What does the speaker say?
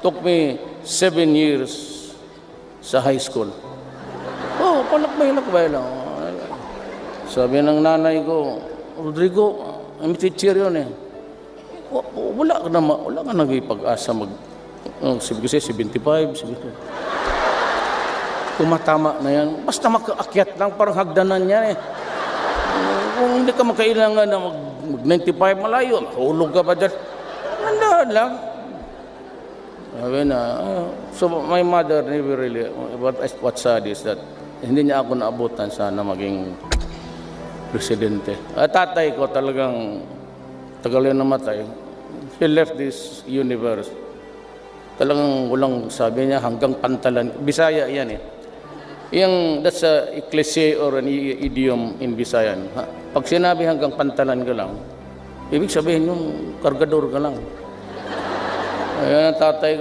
Took me 7 years sa high school. Oh, palakbay lang. Sabi ng nanay ko, Rodrigo, may teacher yun eh. Wala ka nag-ipag-asa sabi ko siya, 75. Tumatama na yan. Basta makaakyat lang, parang hagdanan yan eh. Kung hindi ka makailangan na mag-95 malayo, mahulog ka pa dyan. Nandahan lang. Sabi na, so my mother never really, what's sad is that hindi niya ako naabutan sana maging presidente. At tatay ko talagang tagal yun namatay. He left this universe. Talagang walang sabi niya hanggang pantalan. Bisaya yan eh. That's a cliche or an idiom in Visayan. Pag sinabi hanggang pantalan ka lang, ibig sabihin yung kargador ka lang. Ayan ang tatay ko.